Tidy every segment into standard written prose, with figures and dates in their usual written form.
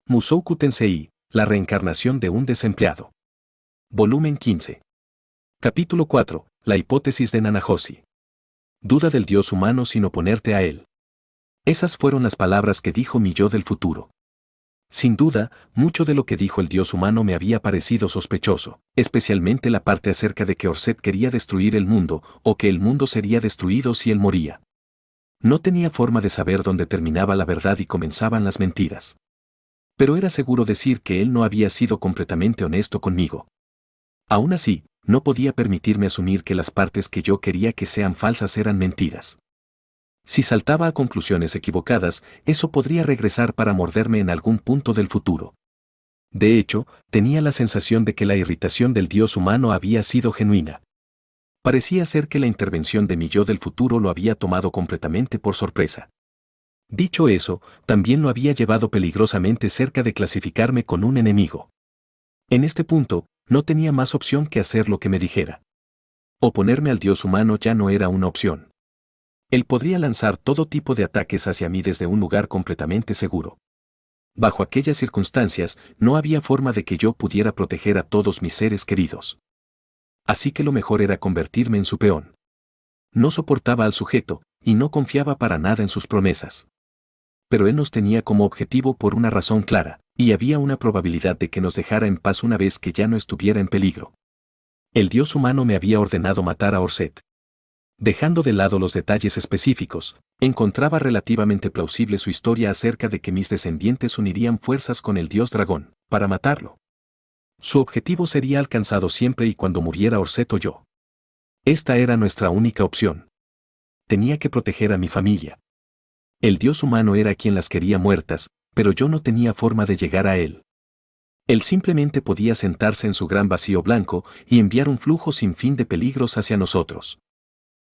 Mushoku Tensei, la reencarnación de un desempleado. Volumen 15. Capítulo 4. La hipótesis de Nanahoshi. Duda del Dios humano sin oponerte a él. Esas fueron las palabras que dijo mi yo del futuro. Sin duda, mucho de lo que dijo el Dios humano me había parecido sospechoso, especialmente la parte acerca de que Orset quería destruir el mundo, o que el mundo sería destruido si él moría. No tenía forma de saber dónde terminaba la verdad y comenzaban las mentiras. Pero era seguro decir que él no había sido completamente honesto conmigo. Aún así, no podía permitirme asumir que las partes que yo quería que sean falsas eran mentiras. Si saltaba a conclusiones equivocadas, eso podría regresar para morderme en algún punto del futuro. De hecho, tenía la sensación de que la irritación del Dios humano había sido genuina. Parecía ser que la intervención de mi yo del futuro lo había tomado completamente por sorpresa. Dicho eso, también lo había llevado peligrosamente cerca de clasificarme con un enemigo. En este punto, no tenía más opción que hacer lo que me dijera. Oponerme al Dios humano ya no era una opción. Él podría lanzar todo tipo de ataques hacia mí desde un lugar completamente seguro. Bajo aquellas circunstancias, no había forma de que yo pudiera proteger a todos mis seres queridos. Así que lo mejor era convertirme en su peón. No soportaba al sujeto, y no confiaba para nada en sus promesas. Pero él nos tenía como objetivo por una razón clara, y había una probabilidad de que nos dejara en paz una vez que ya no estuviera en peligro. El Dios humano me había ordenado matar a Orset. Dejando de lado los detalles específicos, encontraba relativamente plausible su historia acerca de que mis descendientes unirían fuerzas con el Dios Dragón, para matarlo. Su objetivo sería alcanzado siempre y cuando muriera Orset o yo. Esta era nuestra única opción. Tenía que proteger a mi familia. El Dios humano era quien las quería muertas, pero yo no tenía forma de llegar a él. Él simplemente podía sentarse en su gran vacío blanco y enviar un flujo sin fin de peligros hacia nosotros.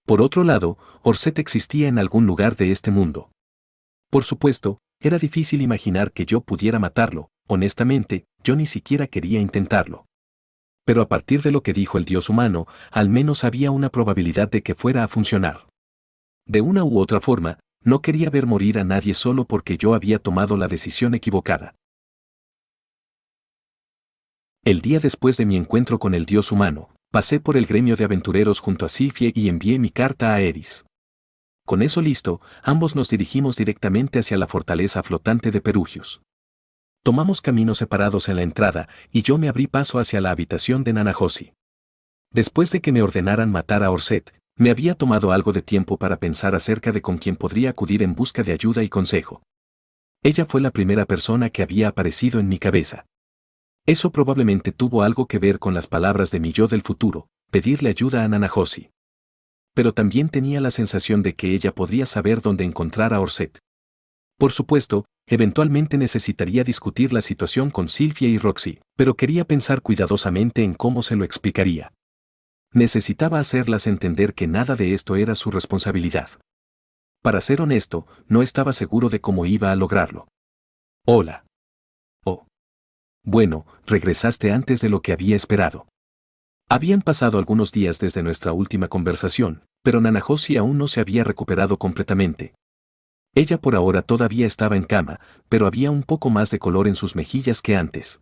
Por otro lado, Orset existía en algún lugar de este mundo. Por supuesto, era difícil imaginar que yo pudiera matarlo, honestamente, yo ni siquiera quería intentarlo. Pero a partir de lo que dijo el Dios humano, al menos había una probabilidad de que fuera a funcionar. De una u otra forma, no quería ver morir a nadie solo porque yo había tomado la decisión equivocada. El día después de mi encuentro con el Dios humano, pasé por el gremio de aventureros junto a Sylphie y envié mi carta a Eris. Con eso listo, ambos nos dirigimos directamente hacia la fortaleza flotante de Perugius. Tomamos caminos separados en la entrada, y yo me abrí paso hacia la habitación de Nanahoshi. Después de que me ordenaran matar a Orset, me había tomado algo de tiempo para pensar acerca de con quién podría acudir en busca de ayuda y consejo. Ella fue la primera persona que había aparecido en mi cabeza. Eso probablemente tuvo algo que ver con las palabras de mi yo del futuro, pedirle ayuda a Nanahoshi. Pero también tenía la sensación de que ella podría saber dónde encontrar a Orset. Por supuesto, eventualmente necesitaría discutir la situación con Sylphie y Roxy, pero quería pensar cuidadosamente en cómo se lo explicaría. Necesitaba hacerlas entender que nada de esto era su responsabilidad. Para ser honesto, no estaba seguro de cómo iba a lograrlo. Hola. Oh. Bueno, regresaste antes de lo que había esperado. Habían pasado algunos días desde nuestra última conversación, pero Nanahoshi aún no se había recuperado completamente. Ella por ahora todavía estaba en cama, pero había un poco más de color en sus mejillas que antes.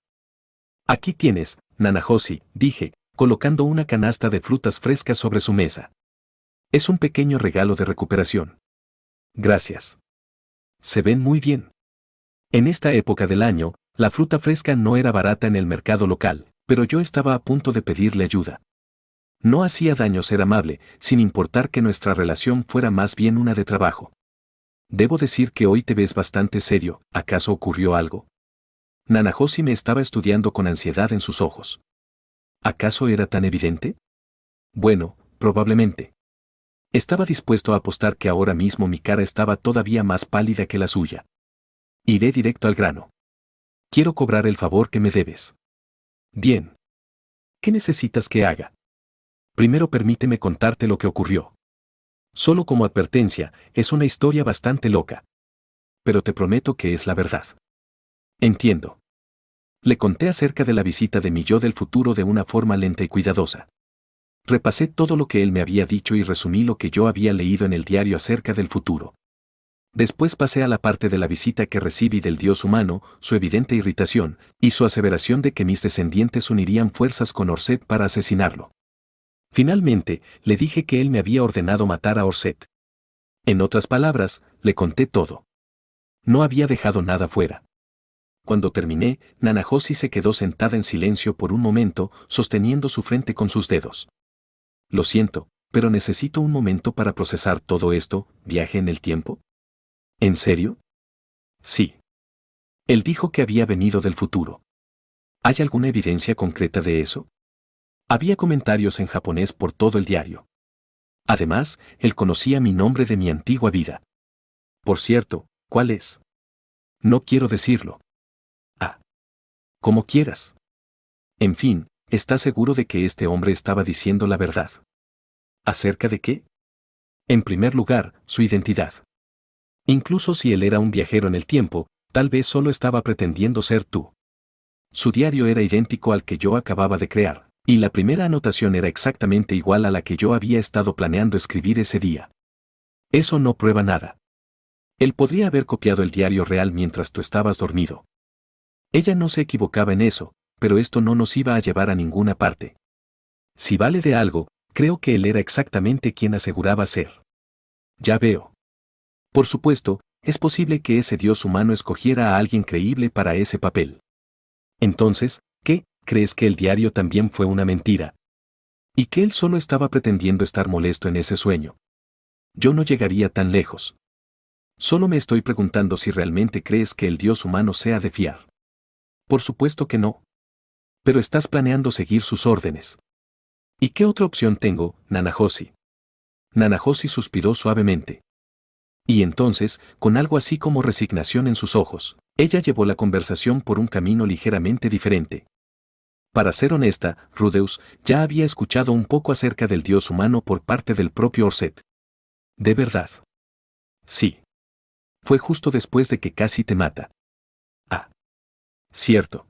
Aquí tienes, Nanahoshi, dije, colocando una canasta de frutas frescas sobre su mesa. Es un pequeño regalo de recuperación. Gracias. Se ven muy bien. En esta época del año, la fruta fresca no era barata en el mercado local, pero yo estaba a punto de pedirle ayuda. No hacía daño ser amable, sin importar que nuestra relación fuera más bien una de trabajo. Debo decir que hoy te ves bastante serio, ¿acaso ocurrió algo? Nanahoshi me estaba estudiando con ansiedad en sus ojos. ¿Acaso era tan evidente? Bueno, probablemente. Estaba dispuesto a apostar que ahora mismo mi cara estaba todavía más pálida que la suya. Iré directo al grano. Quiero cobrar el favor que me debes. Bien. ¿Qué necesitas que haga? Primero permíteme contarte lo que ocurrió. Solo como advertencia, es una historia bastante loca. Pero te prometo que es la verdad. Entiendo. Le conté acerca de la visita de mi yo del futuro de una forma lenta y cuidadosa. Repasé todo lo que él me había dicho y resumí lo que yo había leído en el diario acerca del futuro. Después pasé a la parte de la visita que recibí del dios humano, su evidente irritación, y su aseveración de que mis descendientes unirían fuerzas con Orset para asesinarlo. Finalmente, le dije que él me había ordenado matar a Orset. En otras palabras, le conté todo. No había dejado nada fuera. Cuando terminé, Nanahosi se quedó sentada en silencio por un momento, sosteniendo su frente con sus dedos. Lo siento, pero necesito un momento para procesar todo esto. ¿Viaje en el tiempo? ¿En serio? Sí. Él dijo que había venido del futuro. ¿Hay alguna evidencia concreta de eso? Había comentarios en japonés por todo el diario. Además, él conocía mi nombre de mi antigua vida. Por cierto, ¿cuál es? No quiero decirlo. Ah. Como quieras. En fin, ¿estás seguro de que este hombre estaba diciendo la verdad? ¿Acerca de qué? En primer lugar, su identidad. Incluso si él era un viajero en el tiempo, tal vez solo estaba pretendiendo ser tú. Su diario era idéntico al que yo acababa de crear, y la primera anotación era exactamente igual a la que yo había estado planeando escribir ese día. Eso no prueba nada. Él podría haber copiado el diario real mientras tú estabas dormido. Ella no se equivocaba en eso, pero esto no nos iba a llevar a ninguna parte. Si vale de algo, creo que él era exactamente quien aseguraba ser. Ya veo. Por supuesto, es posible que ese dios humano escogiera a alguien creíble para ese papel. Entonces, ¿qué? ¿Crees que el diario también fue una mentira? ¿Y que él solo estaba pretendiendo estar molesto en ese sueño? Yo no llegaría tan lejos. Solo me estoy preguntando si realmente crees que el dios humano sea de fiar. Por supuesto que no. Pero estás planeando seguir sus órdenes. ¿Y qué otra opción tengo, Nanahosi? Nanahosi suspiró suavemente. Y entonces, con algo así como resignación en sus ojos, ella llevó la conversación por un camino ligeramente diferente. Para ser honesta, Rudeus ya había escuchado un poco acerca del dios humano por parte del propio Orset. ¿De verdad? Sí. Fue justo después de que casi te mata. Ah. Cierto.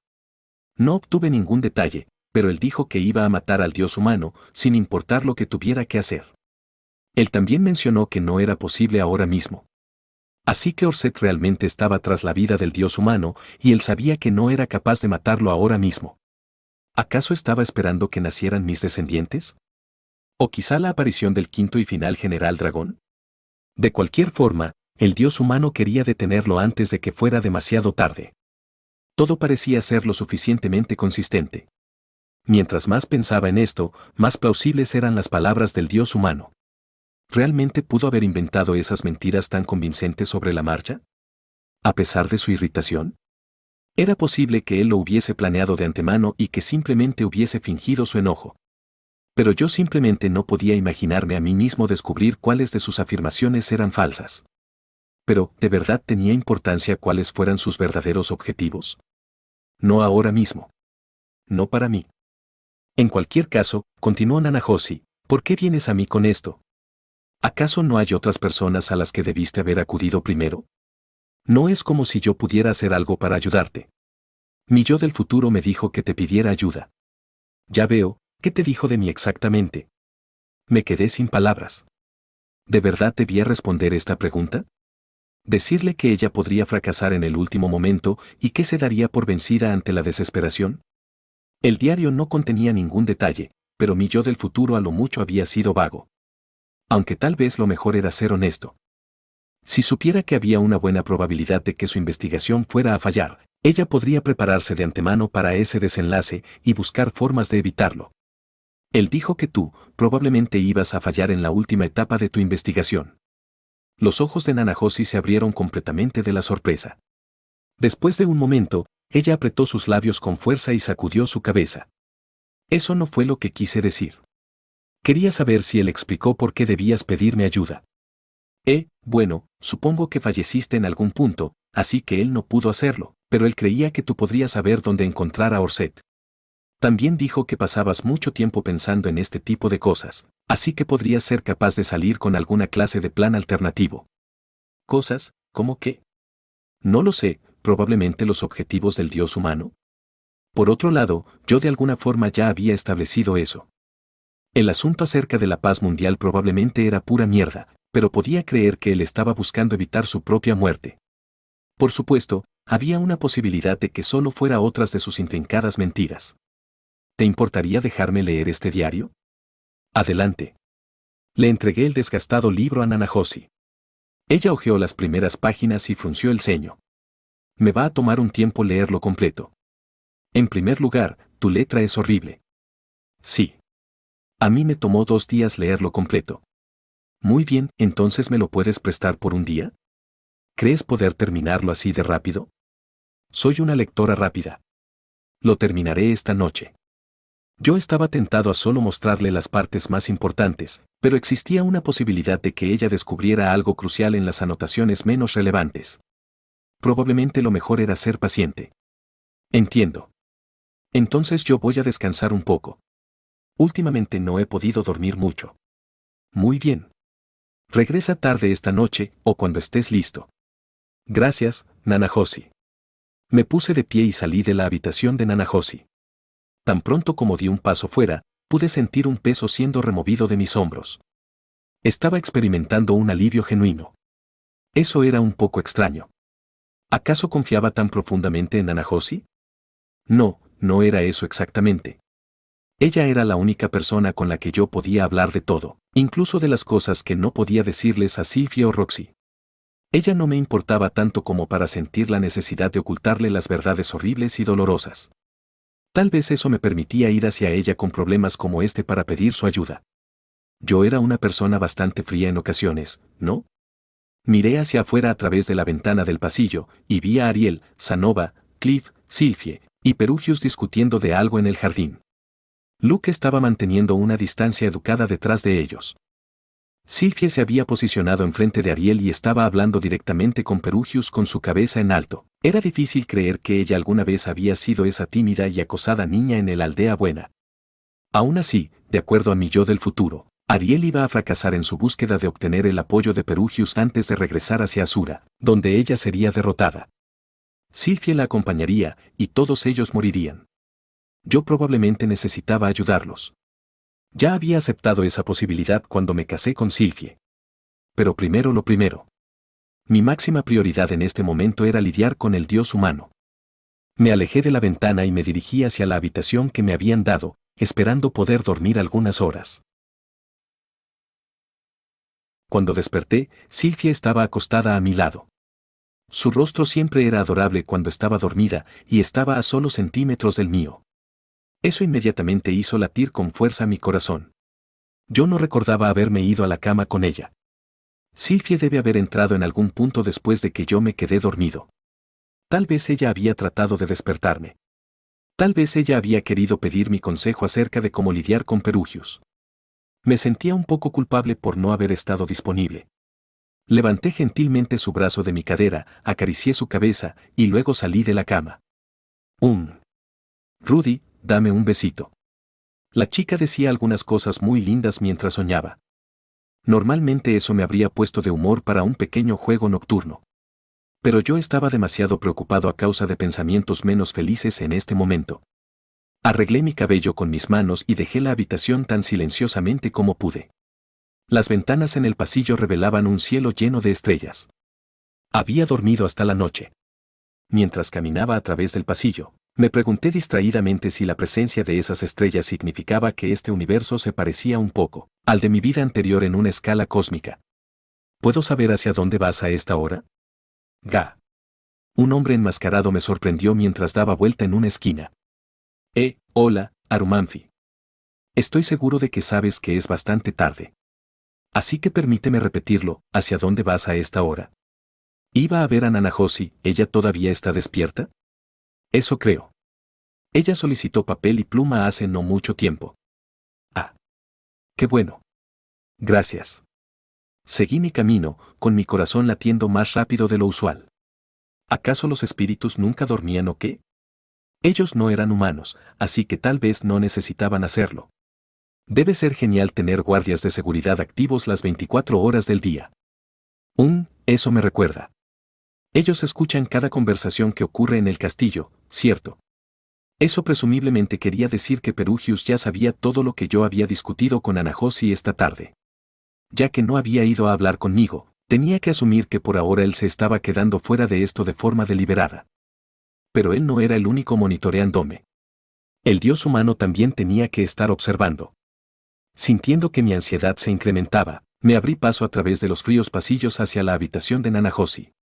No obtuve ningún detalle, pero él dijo que iba a matar al dios humano, sin importar lo que tuviera que hacer. Él también mencionó que no era posible ahora mismo. Así que Orset realmente estaba tras la vida del dios humano, y él sabía que no era capaz de matarlo ahora mismo. ¿Acaso estaba esperando que nacieran mis descendientes? ¿O quizá la aparición del quinto y final general dragón? De cualquier forma, el dios humano quería detenerlo antes de que fuera demasiado tarde. Todo parecía ser lo suficientemente consistente. Mientras más pensaba en esto, más plausibles eran las palabras del dios humano. ¿Realmente pudo haber inventado esas mentiras tan convincentes sobre la marcha? ¿A pesar de su irritación? Era posible que él lo hubiese planeado de antemano y que simplemente hubiese fingido su enojo. Pero yo simplemente no podía imaginarme a mí mismo descubrir cuáles de sus afirmaciones eran falsas. Pero, ¿de verdad tenía importancia cuáles fueran sus verdaderos objetivos? No ahora mismo. No para mí. En cualquier caso, continuó Nanahosi, ¿por qué vienes a mí con esto? ¿Acaso no hay otras personas a las que debiste haber acudido primero? No es como si yo pudiera hacer algo para ayudarte. Mi yo del futuro me dijo que te pidiera ayuda. Ya veo, ¿qué te dijo de mí exactamente? Me quedé sin palabras. ¿De verdad debía responder esta pregunta? ¿Decirle que ella podría fracasar en el último momento y que se daría por vencida ante la desesperación? El diario no contenía ningún detalle, pero mi yo del futuro a lo mucho había sido vago. Aunque tal vez lo mejor era ser honesto. Si supiera que había una buena probabilidad de que su investigación fuera a fallar, ella podría prepararse de antemano para ese desenlace y buscar formas de evitarlo. Él dijo que tú, probablemente ibas a fallar en la última etapa de tu investigación. Los ojos de Nanahosi se abrieron completamente de la sorpresa. Después de un momento, ella apretó sus labios con fuerza y sacudió su cabeza. Eso no fue lo que quise decir. Quería saber si él explicó por qué debías pedirme ayuda. Bueno, supongo que falleciste en algún punto, así que él no pudo hacerlo, pero él creía que tú podrías saber dónde encontrar a Orset. También dijo que pasabas mucho tiempo pensando en este tipo de cosas, así que podrías ser capaz de salir con alguna clase de plan alternativo. ¿Cosas? ¿Cómo qué? No lo sé, probablemente los objetivos del dios humano. Por otro lado, yo de alguna forma ya había establecido eso. El asunto acerca de la paz mundial probablemente era pura mierda, pero podía creer que él estaba buscando evitar su propia muerte. Por supuesto, había una posibilidad de que solo fuera otras de sus intrincadas mentiras. ¿Te importaría dejarme leer este diario? Adelante. Le entregué el desgastado libro a Nanahoshi. Ella hojeó las primeras páginas y frunció el ceño. Me va a tomar un tiempo leerlo completo. En primer lugar, tu letra es horrible. Sí. A mí me tomó 2 días leerlo completo. Muy bien, entonces ¿me lo puedes prestar por un día? ¿Crees poder terminarlo así de rápido? Soy una lectora rápida. Lo terminaré esta noche. Yo estaba tentado a solo mostrarle las partes más importantes, pero existía una posibilidad de que ella descubriera algo crucial en las anotaciones menos relevantes. Probablemente lo mejor era ser paciente. Entiendo. Entonces yo voy a descansar un poco. Últimamente no he podido dormir mucho. Muy bien. Regresa tarde esta noche o cuando estés listo. Gracias, Nanahoshi. Me puse de pie y salí de la habitación de Nanahoshi. Tan pronto como di un paso fuera, pude sentir un peso siendo removido de mis hombros. Estaba experimentando un alivio genuino. Eso era un poco extraño. ¿Acaso confiaba tan profundamente en Nanahoshi? No, no era eso exactamente. Ella era la única persona con la que yo podía hablar de todo, incluso de las cosas que no podía decirles a Sylvie o Roxy. Ella no me importaba tanto como para sentir la necesidad de ocultarle las verdades horribles y dolorosas. Tal vez eso me permitía ir hacia ella con problemas como este para pedir su ayuda. Yo era una persona bastante fría en ocasiones, ¿no? Miré hacia afuera a través de la ventana del pasillo y vi a Ariel, Sanova, Cliff, Sylvie y Perugius discutiendo de algo en el jardín. Luke estaba manteniendo una distancia educada detrás de ellos. Sylvie se había posicionado enfrente de Ariel y estaba hablando directamente con Perugius con su cabeza en alto. Era difícil creer que ella alguna vez había sido esa tímida y acosada niña en el Aldea Buena. Aún así, de acuerdo a mi yo del futuro, Ariel iba a fracasar en su búsqueda de obtener el apoyo de Perugius antes de regresar hacia Asura, donde ella sería derrotada. Sylvie la acompañaría, y todos ellos morirían. Yo probablemente necesitaba ayudarlos. Ya había aceptado esa posibilidad cuando me casé con Sylvie. Pero primero lo primero. Mi máxima prioridad en este momento era lidiar con el dios humano. Me alejé de la ventana y me dirigí hacia la habitación que me habían dado, esperando poder dormir algunas horas. Cuando desperté, Sylvie estaba acostada a mi lado. Su rostro siempre era adorable cuando estaba dormida y estaba a solo centímetros del mío. Eso inmediatamente hizo latir con fuerza mi corazón. Yo no recordaba haberme ido a la cama con ella. Sylvie debe haber entrado en algún punto después de que yo me quedé dormido. Tal vez ella había tratado de despertarme. Tal vez ella había querido pedir mi consejo acerca de cómo lidiar con Perugius. Me sentía un poco culpable por no haber estado disponible. Levanté gentilmente su brazo de mi cadera, acaricié su cabeza y luego salí de la cama. Rudy, dame un besito. La chica decía algunas cosas muy lindas mientras soñaba. Normalmente eso me habría puesto de humor para un pequeño juego nocturno. Pero yo estaba demasiado preocupado a causa de pensamientos menos felices en este momento. Arreglé mi cabello con mis manos y dejé la habitación tan silenciosamente como pude. Las ventanas en el pasillo revelaban un cielo lleno de estrellas. Había dormido hasta la noche. Mientras caminaba a través del pasillo, me pregunté distraídamente si la presencia de esas estrellas significaba que este universo se parecía un poco al de mi vida anterior en una escala cósmica. ¿Puedo saber hacia dónde vas a esta hora? Ga. Un hombre enmascarado me sorprendió mientras daba vuelta en una esquina. Hola, Arumanfi. Estoy seguro de que sabes que es bastante tarde. Así que permíteme repetirlo, ¿hacia dónde vas a esta hora? Iba a ver a Nanahoshi, ¿ella todavía está despierta? Eso creo. Ella solicitó papel y pluma hace no mucho tiempo. Ah. Qué bueno. Gracias. Seguí mi camino, con mi corazón latiendo más rápido de lo usual. ¿Acaso los espíritus nunca dormían o qué? Ellos no eran humanos, así que tal vez no necesitaban hacerlo. Debe ser genial tener guardias de seguridad activos las 24 horas del día. Eso me recuerda. Ellos escuchan cada conversación que ocurre en el castillo, ¿cierto? Eso presumiblemente quería decir que Perugius ya sabía todo lo que yo había discutido con Nanahoshi esta tarde. ya que no había ido a hablar conmigo, tenía que asumir que por ahora él se estaba quedando fuera de esto de forma deliberada. Pero él no era el único monitoreándome. El dios humano también tenía que estar observando. Sintiendo que mi ansiedad se incrementaba, me abrí paso a través de los fríos pasillos hacia la habitación de Nanahoshi.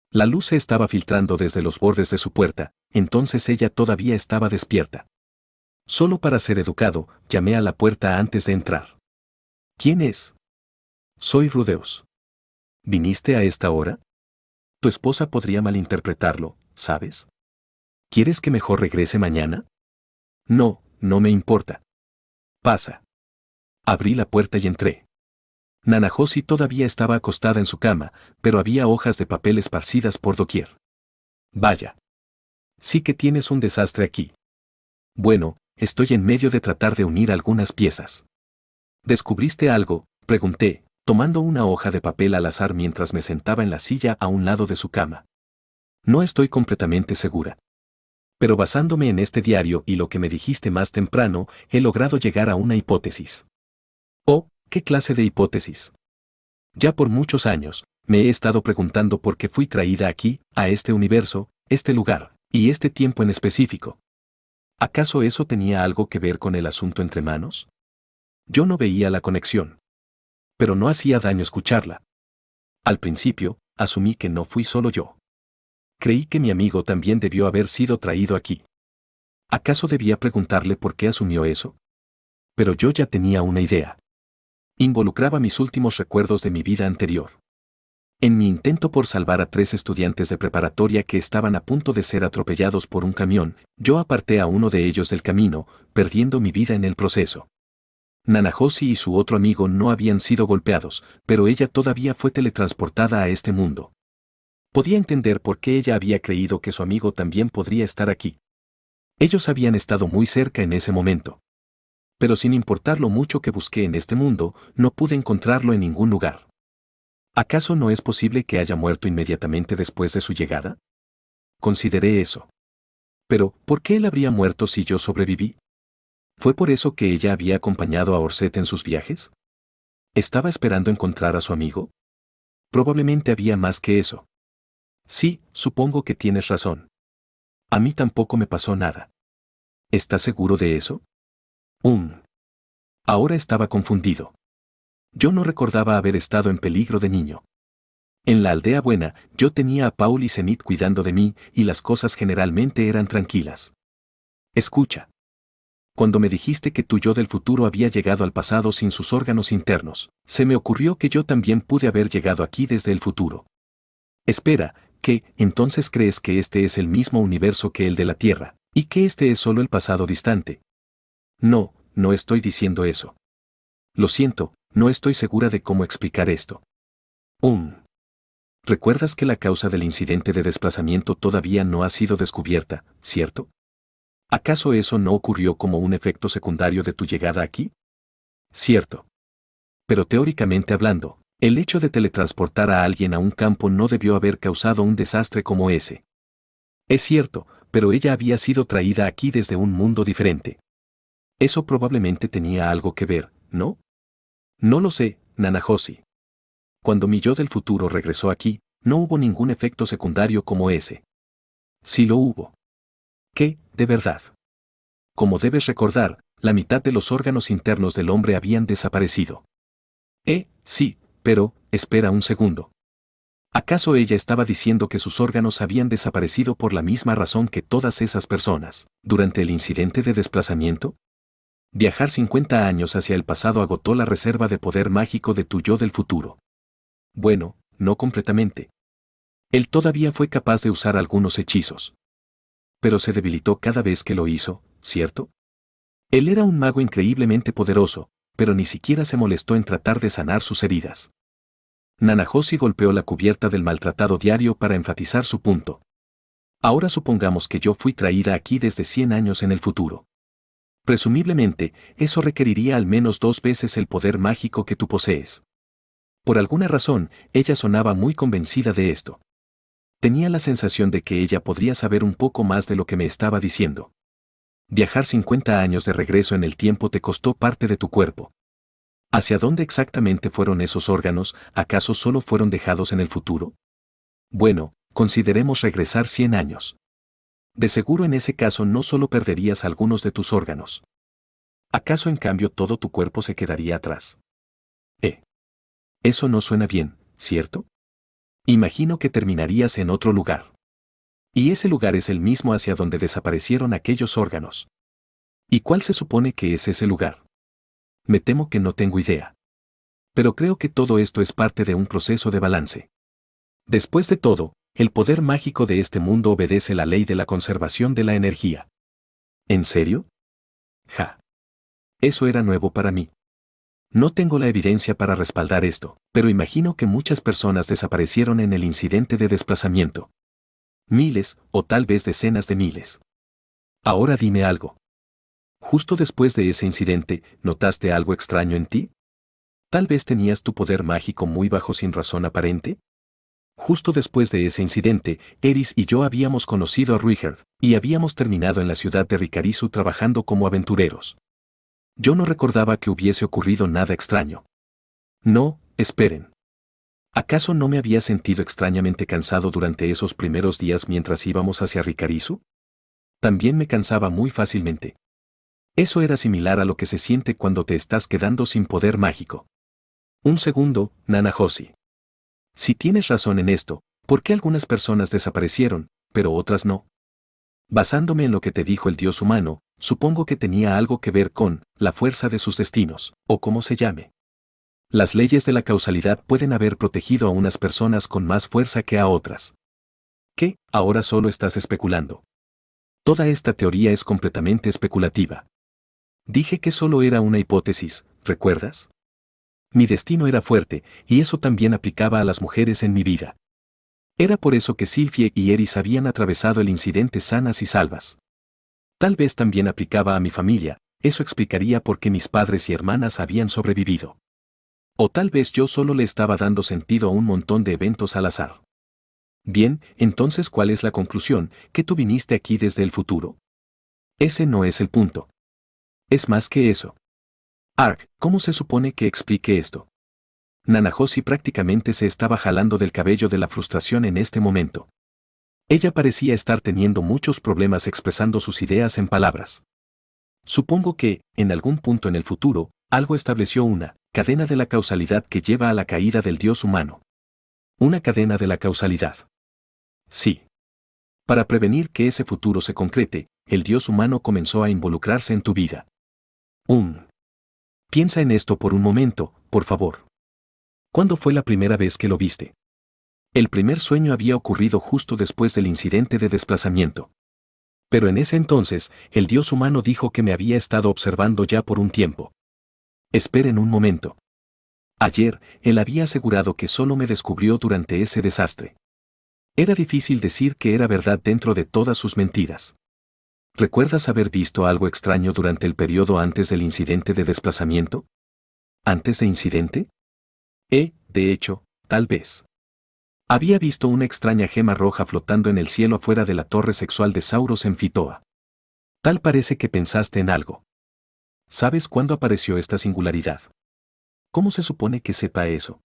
La luz se estaba filtrando desde los bordes de su puerta, entonces ella todavía estaba despierta. Solo para ser educado, llamé a la puerta antes de entrar. ¿Quién es? Soy Rudeus. ¿Viniste a esta hora? Tu esposa podría malinterpretarlo, ¿sabes? ¿Quieres que mejor regrese mañana? No, no me importa. Pasa. Abrí la puerta y entré. Nanahoshi todavía estaba acostada en su cama, pero había hojas de papel esparcidas por doquier. Vaya. Sí que tienes un desastre aquí. Bueno, estoy en medio de tratar de unir algunas piezas. ¿Descubriste algo?, pregunté, tomando una hoja de papel al azar mientras me sentaba en la silla a un lado de su cama. No estoy completamente segura. Pero basándome en este diario y lo que me dijiste más temprano, he logrado llegar a una hipótesis. Oh, ¿qué clase de hipótesis? Ya por muchos años, me he estado preguntando por qué fui traída aquí, a este universo, este lugar, y este tiempo en específico. ¿Acaso eso tenía algo que ver con el asunto entre manos? Yo no veía la conexión. Pero no hacía daño escucharla. Al principio, asumí que no fui solo yo. Creí que mi amigo también debió haber sido traído aquí. ¿Acaso debía preguntarle por qué asumió eso? Pero yo ya tenía una idea. Involucraba mis últimos recuerdos de mi vida anterior. En mi intento por salvar a 3 estudiantes de preparatoria que estaban a punto de ser atropellados por un camión, yo aparté a uno de ellos del camino, perdiendo mi vida en el proceso. Nanahoshi y su otro amigo no habían sido golpeados, pero ella todavía fue teletransportada a este mundo. Podía entender por qué ella había creído que su amigo también podría estar aquí. Ellos habían estado muy cerca en ese momento. Pero sin importar lo mucho que busqué en este mundo, no pude encontrarlo en ningún lugar. ¿Acaso no es posible que haya muerto inmediatamente después de su llegada? Consideré eso. Pero, ¿por qué él habría muerto si yo sobreviví? ¿Fue por eso que ella había acompañado a Orset en sus viajes? ¿Estaba esperando encontrar a su amigo? Probablemente había más que eso. Sí, supongo que tienes razón. A mí tampoco me pasó nada. ¿Estás seguro de eso? Ahora estaba confundido. Yo no recordaba haber estado en peligro de niño. En la aldea buena, yo tenía a Paul y Zenith cuidando de mí y las cosas generalmente eran tranquilas. Escucha. Cuando me dijiste que tu yo del futuro había llegado al pasado sin sus órganos internos, se me ocurrió que yo también pude haber llegado aquí desde el futuro. Espera, ¿qué entonces crees que este es el mismo universo que el de la Tierra, y que este es solo el pasado distante? No, no estoy diciendo eso. Lo siento, no estoy segura de cómo explicar esto. ¿Recuerdas que la causa del incidente de desplazamiento todavía no ha sido descubierta, cierto? ¿Acaso eso no ocurrió como un efecto secundario de tu llegada aquí? Cierto. Pero teóricamente hablando, el hecho de teletransportar a alguien a un campo no debió haber causado un desastre como ese. Es cierto, pero ella había sido traída aquí desde un mundo diferente. Eso probablemente tenía algo que ver, ¿no? No lo sé, Nanahoshi. Cuando mi yo del futuro regresó aquí, no hubo ningún efecto secundario como ese. Sí lo hubo. ¿Qué, de verdad? Como debes recordar, la mitad de los órganos internos del hombre habían desaparecido. Sí, pero, espera un segundo. ¿Acaso ella estaba diciendo que sus órganos habían desaparecido por la misma razón que todas esas personas, durante el incidente de desplazamiento? Viajar 50 años hacia el pasado agotó la reserva de poder mágico de tu yo del futuro. Bueno, no completamente. Él todavía fue capaz de usar algunos hechizos. Pero se debilitó cada vez que lo hizo, ¿cierto? Él era un mago increíblemente poderoso, pero ni siquiera se molestó en tratar de sanar sus heridas. Nanahoshi golpeó la cubierta del maltratado diario para enfatizar su punto. Ahora supongamos que yo fui traída aquí desde 100 años en el futuro. Presumiblemente, eso requeriría al menos 2 veces el poder mágico que tú posees. Por alguna razón, ella sonaba muy convencida de esto. Tenía la sensación de que ella podría saber un poco más de lo que me estaba diciendo. Viajar 50 años de regreso en el tiempo te costó parte de tu cuerpo. ¿Hacia dónde exactamente fueron esos órganos? ¿Acaso solo fueron dejados en el futuro? Bueno, consideremos regresar 100 años. De seguro en ese caso no solo perderías algunos de tus órganos. ¿Acaso en cambio todo tu cuerpo se quedaría atrás? Eso no suena bien, ¿cierto? Imagino que terminarías en otro lugar. Y ese lugar es el mismo hacia donde desaparecieron aquellos órganos. ¿Y cuál se supone que es ese lugar? Me temo que no tengo idea. Pero creo que todo esto es parte de un proceso de balance. Después de todo, el poder mágico de este mundo obedece la ley de la conservación de la energía. ¿En serio? Ja. Eso era nuevo para mí. No tengo la evidencia para respaldar esto, pero imagino que muchas personas desaparecieron en el incidente de desplazamiento. Miles, o tal vez decenas de miles. Ahora dime algo. Justo después de ese incidente, ¿notaste algo extraño en ti? ¿Tal vez tenías tu poder mágico muy bajo sin razón aparente? Justo después de ese incidente, Eris y yo habíamos conocido a Ruiger, y habíamos terminado en la ciudad de Ricarizu trabajando como aventureros. Yo no recordaba que hubiese ocurrido nada extraño. No, esperen. ¿Acaso no me había sentido extrañamente cansado durante esos primeros días mientras íbamos hacia Ricarizu? También me cansaba muy fácilmente. Eso era similar a lo que se siente cuando te estás quedando sin poder mágico. Un segundo, Nanahoshi. Si tienes razón en esto, ¿por qué algunas personas desaparecieron, pero otras no? Basándome en lo que te dijo el dios humano, supongo que tenía algo que ver con la fuerza de sus destinos, o como se llame. Las leyes de la causalidad pueden haber protegido a unas personas con más fuerza que a otras. ¿Qué? Ahora solo estás especulando. Toda esta teoría es completamente especulativa. Dije que solo era una hipótesis, ¿recuerdas? Mi destino era fuerte, y eso también aplicaba a las mujeres en mi vida. Era por eso que Sylphie y Eris habían atravesado el incidente sanas y salvas. Tal vez también aplicaba a mi familia, eso explicaría por qué mis padres y hermanas habían sobrevivido. O tal vez yo solo le estaba dando sentido a un montón de eventos al azar. Bien, entonces ¿cuál es la conclusión? ¿Que tú viniste aquí desde el futuro? Ese no es el punto. Es más que eso. Ark, ¿cómo se supone que explique esto? Nanahoshi prácticamente se estaba jalando del cabello de la frustración en este momento. Ella parecía estar teniendo muchos problemas expresando sus ideas en palabras. Supongo que, en algún punto en el futuro, algo estableció una cadena de la causalidad que lleva a la caída del dios humano. Una cadena de la causalidad. Sí. Para prevenir que ese futuro se concrete, el dios humano comenzó a involucrarse en tu vida. Piensa en esto por un momento, por favor. ¿Cuándo fue la primera vez que lo viste? El primer sueño había ocurrido justo después del incidente de desplazamiento. Pero en ese entonces, el dios humano dijo que me había estado observando ya por un tiempo. Esperen un momento. Ayer, él había asegurado que solo me descubrió durante ese desastre. Era difícil decir que era verdad dentro de todas sus mentiras. ¿Recuerdas haber visto algo extraño durante el periodo antes del incidente de desplazamiento? ¿Antes de incidente? De hecho, tal vez. Había visto una extraña gema roja flotando en el cielo afuera de la torre sexual de Sauros en Fitoa. Tal parece que pensaste en algo. ¿Sabes cuándo apareció esta singularidad? ¿Cómo se supone que sepa eso?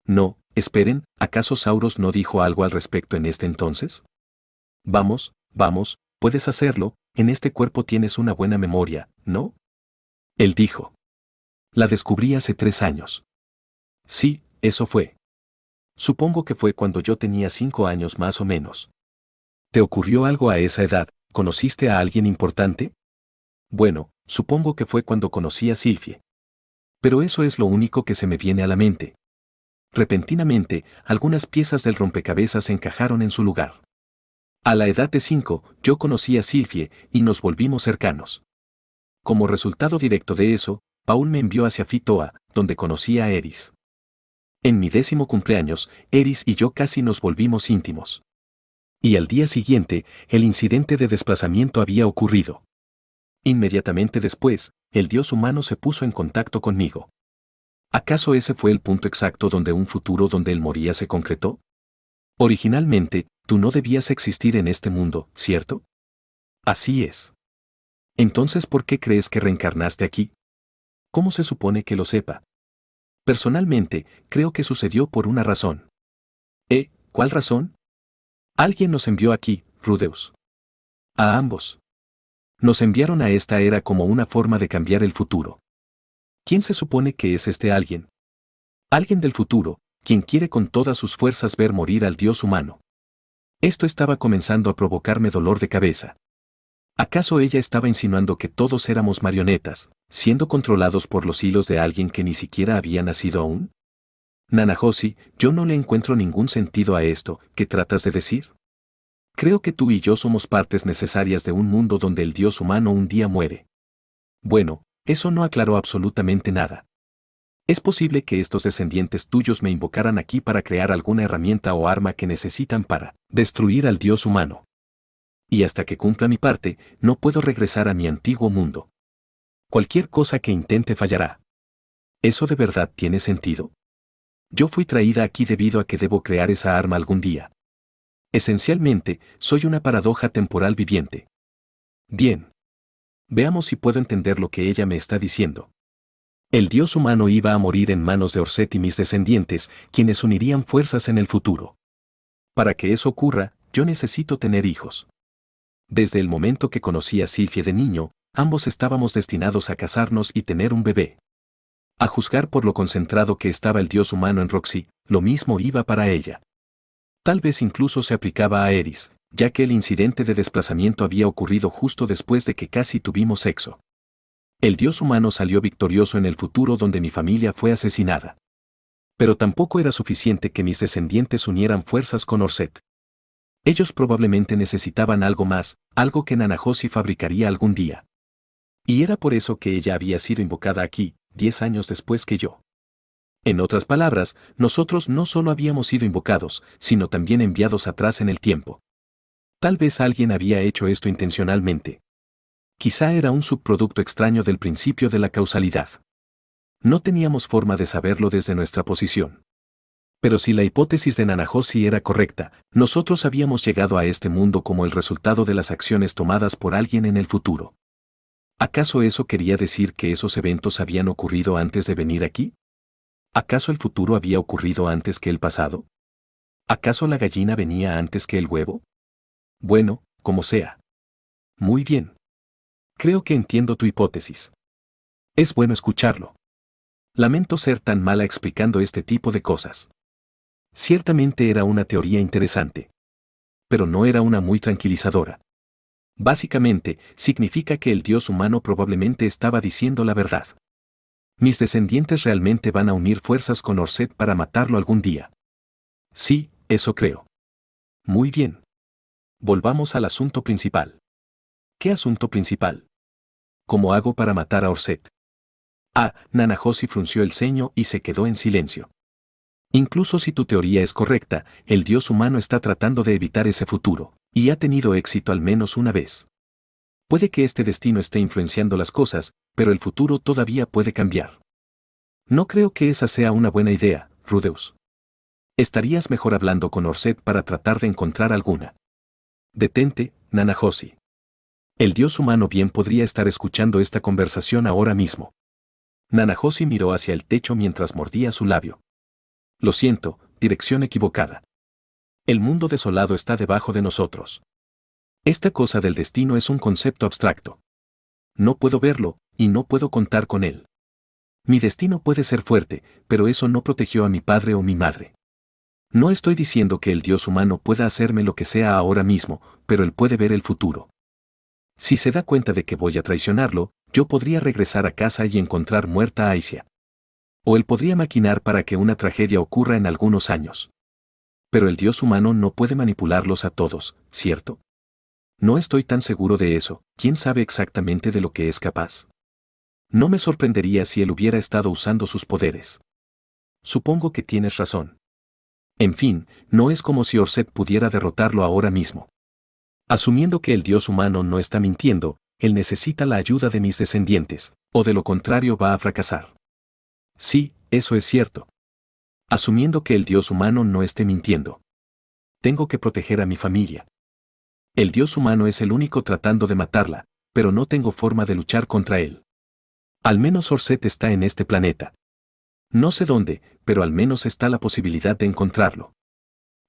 No, esperen, ¿acaso Sauros no dijo algo al respecto en este entonces? Vamos, puedes hacerlo, en este cuerpo tienes una buena memoria, ¿no? Él dijo. La descubrí hace 3 años. Sí, eso fue. Supongo que fue cuando yo tenía 5 años más o menos. ¿Te ocurrió algo a esa edad? ¿Conociste a alguien importante? Bueno, supongo que fue cuando conocí a Sylphie. Pero eso es lo único que se me viene a la mente. Repentinamente, algunas piezas del rompecabezas encajaron en su lugar. A la edad de 5, yo conocí a Sylphie y nos volvimos cercanos. Como resultado directo de eso, Paul me envió hacia Fitoa, donde conocí a Eris. En mi 10º cumpleaños, Eris y yo casi nos volvimos íntimos. Y al día siguiente, el incidente de desplazamiento había ocurrido. Inmediatamente después, el dios humano se puso en contacto conmigo. ¿Acaso ese fue el punto exacto donde un futuro donde él moría se concretó? Originalmente, tú no debías existir en este mundo, ¿cierto? Así es. Entonces, ¿por qué crees que reencarnaste aquí? ¿Cómo se supone que lo sepa? Personalmente, creo que sucedió por una razón. ¿Cuál razón? Alguien nos envió aquí, Rudeus. A ambos. Nos enviaron a esta era como una forma de cambiar el futuro. ¿Quién se supone que es este alguien? Alguien del futuro, quien quiere con todas sus fuerzas ver morir al dios humano. Esto estaba comenzando a provocarme dolor de cabeza. ¿Acaso ella estaba insinuando que todos éramos marionetas, siendo controlados por los hilos de alguien que ni siquiera había nacido aún? Nanahoshi, yo no le encuentro ningún sentido a esto, ¿qué tratas de decir? Creo que tú y yo somos partes necesarias de un mundo donde el dios humano un día muere. Bueno, eso no aclaró absolutamente nada. Es posible que estos descendientes tuyos me invocaran aquí para crear alguna herramienta o arma que necesitan para destruir al dios humano. Y hasta que cumpla mi parte, no puedo regresar a mi antiguo mundo. Cualquier cosa que intente fallará. ¿Eso de verdad tiene sentido? Yo fui traída aquí debido a que debo crear esa arma algún día. Esencialmente, soy una paradoja temporal viviente. Bien. Veamos si puedo entender lo que ella me está diciendo. El dios humano iba a morir en manos de Orset y mis descendientes, quienes unirían fuerzas en el futuro. Para que eso ocurra, yo necesito tener hijos. Desde el momento que conocí a Sylphie de niño, ambos estábamos destinados a casarnos y tener un bebé. A juzgar por lo concentrado que estaba el dios humano en Roxy, lo mismo iba para ella. Tal vez incluso se aplicaba a Eris, ya que el incidente de desplazamiento había ocurrido justo después de que casi tuvimos sexo. El dios humano salió victorioso en el futuro donde mi familia fue asesinada. Pero tampoco era suficiente que mis descendientes unieran fuerzas con Orset. Ellos probablemente necesitaban algo más, algo que Nanahoshi fabricaría algún día. Y era por eso que ella había sido invocada aquí, 10 años después que yo. En otras palabras, nosotros no solo habíamos sido invocados, sino también enviados atrás en el tiempo. Tal vez alguien había hecho esto intencionalmente. Quizá era un subproducto extraño del principio de la causalidad. No teníamos forma de saberlo desde nuestra posición. Pero si la hipótesis de Nanahoshi era correcta, nosotros habíamos llegado a este mundo como el resultado de las acciones tomadas por alguien en el futuro. ¿Acaso eso quería decir que esos eventos habían ocurrido antes de venir aquí? ¿Acaso el futuro había ocurrido antes que el pasado? ¿Acaso la gallina venía antes que el huevo? Bueno, como sea. Muy bien. Creo que entiendo tu hipótesis. Es bueno escucharlo. Lamento ser tan mala explicando este tipo de cosas. Ciertamente era una teoría interesante. Pero no era una muy tranquilizadora. Básicamente, significa que el dios humano probablemente estaba diciendo la verdad. Mis descendientes realmente van a unir fuerzas con Orset para matarlo algún día. Sí, eso creo. Muy bien. Volvamos al asunto principal. ¿Qué asunto principal? ¿Cómo hago para matar a Orset? Nanahoshi frunció el ceño y se quedó en silencio. Incluso si tu teoría es correcta, el dios humano está tratando de evitar ese futuro, y ha tenido éxito al menos una vez. Puede que este destino esté influenciando las cosas, pero el futuro todavía puede cambiar. No creo que esa sea una buena idea, Rudeus. Estarías mejor hablando con Orset para tratar de encontrar alguna. Detente, Nanahoshi. El dios humano bien podría estar escuchando esta conversación ahora mismo. Nanahoshi miró hacia el techo mientras mordía su labio. Lo siento, dirección equivocada. El mundo desolado está debajo de nosotros. Esta cosa del destino es un concepto abstracto. No puedo verlo, y no puedo contar con él. Mi destino puede ser fuerte, pero eso no protegió a mi padre o mi madre. No estoy diciendo que el dios humano pueda hacerme lo que sea ahora mismo, pero él puede ver el futuro. Si se da cuenta de que voy a traicionarlo, yo podría regresar a casa y encontrar muerta a Aisia. O él podría maquinar para que una tragedia ocurra en algunos años. Pero el dios humano no puede manipularlos a todos, ¿cierto? No estoy tan seguro de eso, ¿quién sabe exactamente de lo que es capaz? No me sorprendería si él hubiera estado usando sus poderes. Supongo que tienes razón. En fin, no es como si Orset pudiera derrotarlo ahora mismo. Asumiendo que el dios humano no está mintiendo, él necesita la ayuda de mis descendientes, o de lo contrario va a fracasar. Sí, eso es cierto. Asumiendo que el dios humano no esté mintiendo. Tengo que proteger a mi familia. El dios humano es el único tratando de matarla, pero no tengo forma de luchar contra él. Al menos Orset está en este planeta. No sé dónde, pero al menos está la posibilidad de encontrarlo.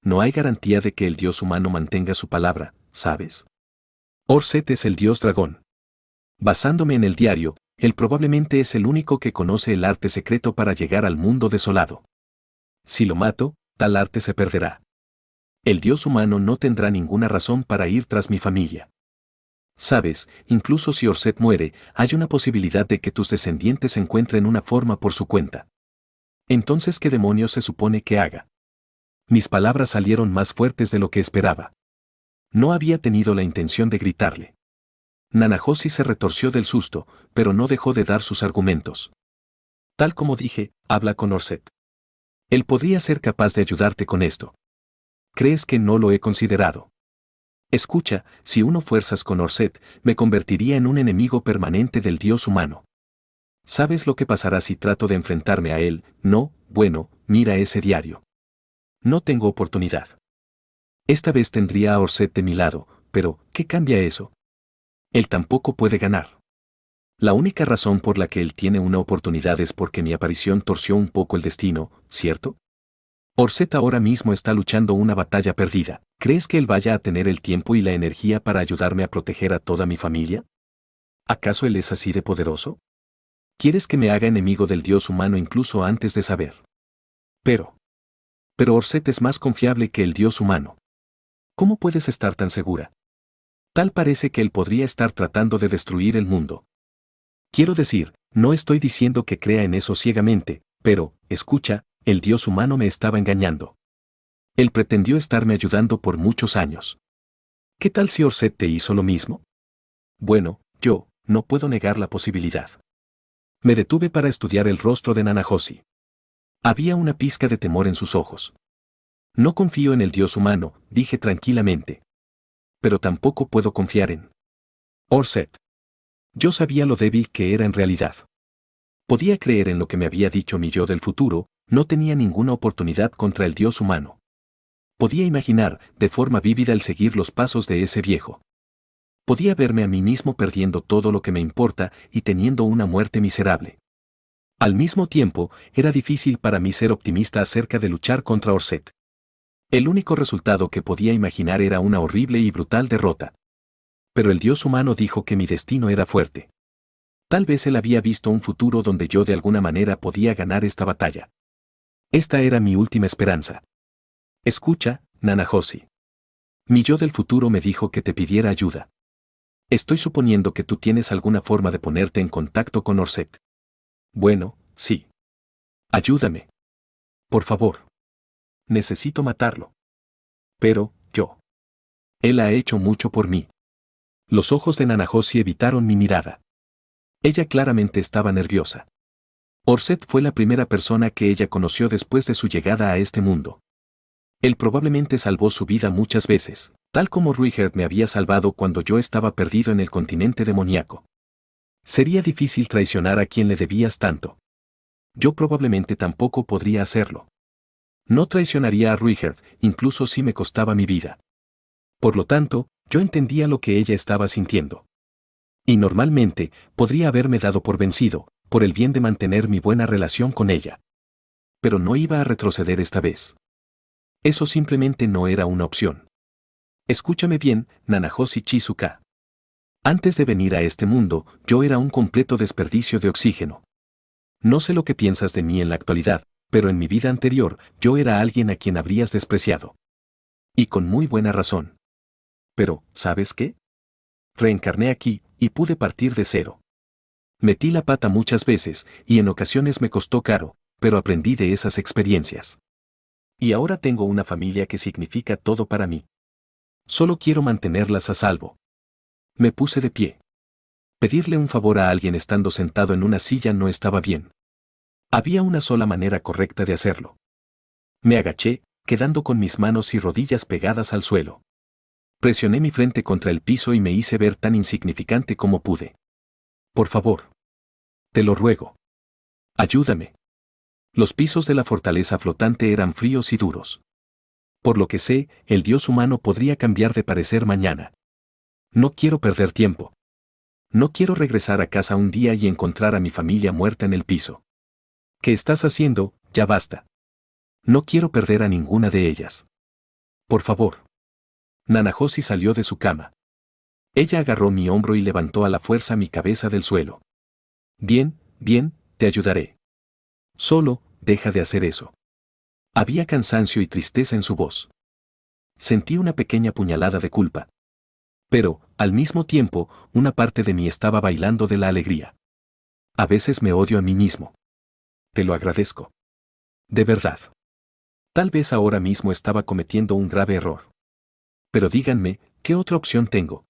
No hay garantía de que el dios humano mantenga su palabra, ¿sabes? Orset es el dios dragón. Basándome en el diario, él probablemente es el único que conoce el arte secreto para llegar al mundo desolado. Si lo mato, tal arte se perderá. El dios humano no tendrá ninguna razón para ir tras mi familia. Sabes, incluso si Orset muere, hay una posibilidad de que tus descendientes encuentren una forma por su cuenta. Entonces, ¿qué demonios se supone que haga? Mis palabras salieron más fuertes de lo que esperaba. No había tenido la intención de gritarle. Nanahoshi se retorció del susto, pero no dejó de dar sus argumentos. Tal como dije, habla con Orset. Él podría ser capaz de ayudarte con esto. ¿Crees que no lo he considerado? Escucha, si uno fuerzas con Orset, me convertiría en un enemigo permanente del dios humano. ¿Sabes lo que pasará si trato de enfrentarme a él? No, bueno, mira ese diario. No tengo oportunidad. Esta vez tendría a Orset de mi lado, pero, ¿qué cambia eso? Él tampoco puede ganar. La única razón por la que él tiene una oportunidad es porque mi aparición torció un poco el destino, ¿cierto? Orset ahora mismo está luchando una batalla perdida. ¿Crees que él vaya a tener el tiempo y la energía para ayudarme a proteger a toda mi familia? ¿Acaso él es así de poderoso? ¿Quieres que me haga enemigo del dios humano incluso antes de saber? Pero Orset es más confiable que el dios humano. ¿Cómo puedes estar tan segura? Tal parece que él podría estar tratando de destruir el mundo. Quiero decir, no estoy diciendo que crea en eso ciegamente, pero, escucha, el dios humano me estaba engañando. Él pretendió estarme ayudando por muchos años. ¿Qué tal si Orset te hizo lo mismo? Bueno, yo, no puedo negar la posibilidad. Me detuve para estudiar el rostro de Nanahoshi. Había una pizca de temor en sus ojos. No confío en el dios humano, dije tranquilamente. Pero tampoco puedo confiar en Orset. Yo sabía lo débil que era en realidad. Podía creer en lo que me había dicho mi yo del futuro, no tenía ninguna oportunidad contra el dios humano. Podía imaginar, de forma vívida, el seguir los pasos de ese viejo. Podía verme a mí mismo perdiendo todo lo que me importa y teniendo una muerte miserable. Al mismo tiempo, era difícil para mí ser optimista acerca de luchar contra Orset. El único resultado que podía imaginar era una horrible y brutal derrota. Pero el dios humano dijo que mi destino era fuerte. Tal vez él había visto un futuro donde yo de alguna manera podía ganar esta batalla. Esta era mi última esperanza. Escucha, Nanahoshi. Mi yo del futuro me dijo que te pidiera ayuda. Estoy suponiendo que tú tienes alguna forma de ponerte en contacto con Orset. Bueno, sí. Ayúdame. Por favor. Necesito matarlo. Pero, yo. Él ha hecho mucho por mí. Los ojos de Nanahoshi evitaron mi mirada. Ella claramente estaba nerviosa. Orset fue la primera persona que ella conoció después de su llegada a este mundo. Él probablemente salvó su vida muchas veces, tal como Ruigerd me había salvado cuando yo estaba perdido en el continente demoníaco. Sería difícil traicionar a quien le debías tanto. Yo probablemente tampoco podría hacerlo. No traicionaría a Ruigerd, incluso si me costaba mi vida. Por lo tanto, yo entendía lo que ella estaba sintiendo. Y normalmente, podría haberme dado por vencido, por el bien de mantener mi buena relación con ella. Pero no iba a retroceder esta vez. Eso simplemente no era una opción. Escúchame bien, Nanahoshi Shizuka. Antes de venir a este mundo, yo era un completo desperdicio de oxígeno. No sé lo que piensas de mí en la actualidad, pero en mi vida anterior, yo era alguien a quien habrías despreciado. Y con muy buena razón. Pero, ¿sabes qué? Reencarné aquí, y pude partir de cero. Metí la pata muchas veces, y en ocasiones me costó caro, pero aprendí de esas experiencias. Y ahora tengo una familia que significa todo para mí. Solo quiero mantenerlas a salvo. Me puse de pie. Pedirle un favor a alguien estando sentado en una silla no estaba bien. Había una sola manera correcta de hacerlo. Me agaché, quedando con mis manos y rodillas pegadas al suelo. Presioné mi frente contra el piso y me hice ver tan insignificante como pude. Por favor. Te lo ruego. Ayúdame. Los pisos de la fortaleza flotante eran fríos y duros. Por lo que sé, el dios humano podría cambiar de parecer mañana. No quiero perder tiempo. No quiero regresar a casa un día y encontrar a mi familia muerta en el piso. ¿Qué estás haciendo? Ya basta. No quiero perder a ninguna de ellas. Por favor. Nanahosi salió de su cama. Ella agarró mi hombro y levantó a la fuerza mi cabeza del suelo. Bien, bien, te ayudaré. Solo, deja de hacer eso. Había cansancio y tristeza en su voz. Sentí una pequeña puñalada de culpa. Pero, al mismo tiempo, una parte de mí estaba bailando de la alegría. A veces me odio a mí mismo. Te lo agradezco. De verdad. Tal vez ahora mismo estaba cometiendo un grave error. Pero díganme, ¿qué otra opción tengo?